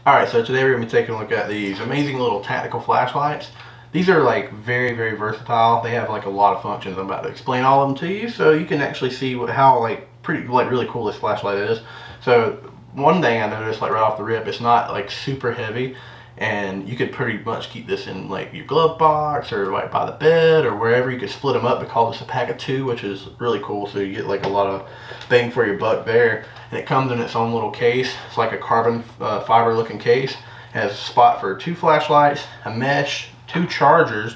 Alright, so today we're going to be taking a look at these amazing little tactical flashlights. These are like very versatile. They have like a lot of functions. I'm about to explain all of them to you so you can actually see how really cool this flashlight is. So one thing I noticed like right off the rip, it's not like super heavy, and you could pretty much keep this in like your glove box or like by the bed or wherever. You could split them up. We call this a pack of two, which is really cool, so you get like a lot of bang for your buck there. And it comes in its own little case. It's like a carbon fiber looking case. It has a spot for two flashlights, a mesh, two chargers,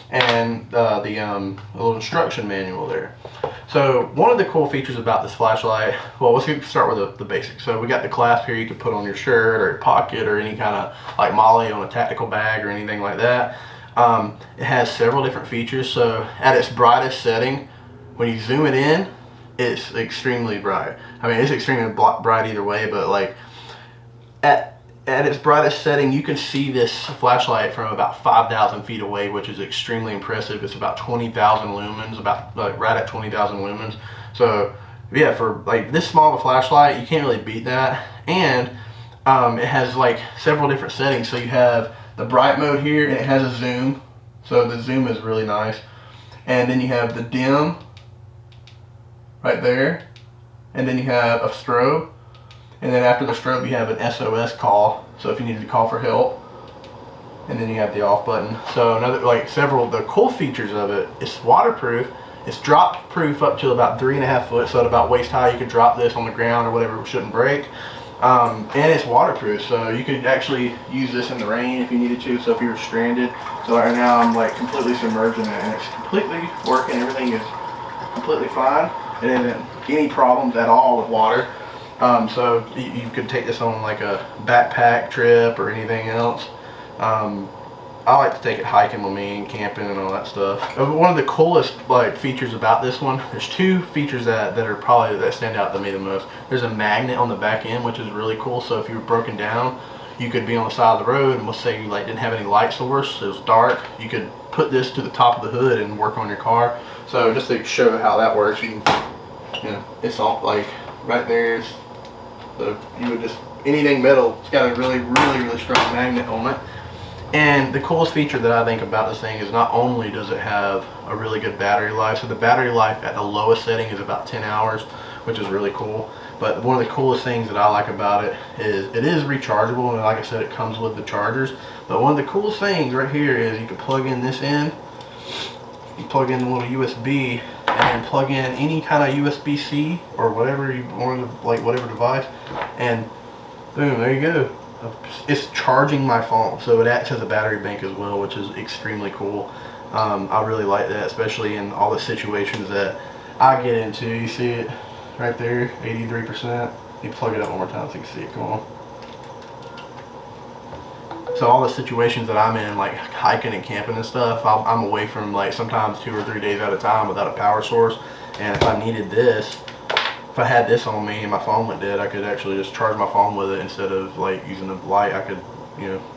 and a little instruction manual there. So one of the cool features about this flashlight, well, let's start with the basics. So we got the clasp here you can put on your shirt or your pocket or any kind of like molly on a tactical bag or anything like that. It has several different features. So at its brightest setting, when you zoom it in, it's extremely bright. I mean, it's extremely bright either way, but like at its brightest setting, you can see this flashlight from about 5,000 feet away, which is extremely impressive. It's about 20,000 lumens, about like right at 20,000 lumens. So yeah, for like this small of a flashlight, you can't really beat that. And it has like several different settings. So you have the bright mode here, and it has a zoom. So the zoom is really nice. And then you have the dim right there. And then you have a strobe. And then after the strobe, you have an SOS call. So if you needed to call for help. And then you have the off button. So the cool features of it, it's waterproof. It's drop proof up to about 3.5 foot. So at about waist high, you could drop this on the ground or whatever, it shouldn't break. And it's waterproof. So you could actually use this in the rain if you needed to. So if you were stranded. So right now I'm like completely submerged in it, and it's completely working. Everything is completely fine. It isn't any problems at all with water. So you could take this on like a backpack trip or anything else. I like to take it hiking with me and camping and all that stuff. One of the coolest like features about this one, there's two features that stand out to me the most. There's a magnet on the back end, which is really cool. So if you were broken down, you could be on the side of the road, and let's say you like didn't have any light source, it was dark, you could put this to the top of the hood and work on your car. So just to show how that works, it's all like right there. So you would just, anything metal, it's got a really strong magnet on it. And the coolest feature that I think about this thing is not only does it have a really good battery life, so the battery life at the lowest setting is about 10 hours, which is really cool. But one of the coolest things that I like about it is rechargeable, and like I said, it comes with the chargers. But one of the coolest things right here is you can plug in this end, you plug in the little USB, and plug in any kind of USB-C or whatever you want, like whatever device, and boom, there you go. It's charging my phone, so it acts as a battery bank as well, which is extremely cool. I really like that, especially in all the situations that I get into. You see it right there, 83%. You plug it up one more time so you can see it. Come on. So all the situations that I'm in, like hiking and camping and stuff, I'm away from like sometimes 2 or 3 days at a time without a power source. And if I needed this, if I had this on me and my phone went dead, I could actually just charge my phone with it instead of like using the light. I could,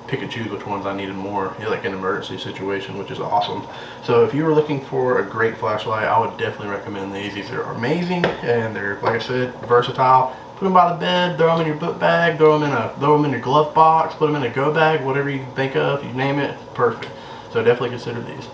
pick and choose which ones I needed more, like an emergency situation, which is awesome. So if you were looking for a great flashlight, I would definitely recommend these. These are amazing, and they're, like I said, versatile. Put them by the bed, throw them in your book bag, throw them in your glove box, put them in a go bag, whatever you can think of, you name it, perfect. So definitely consider these.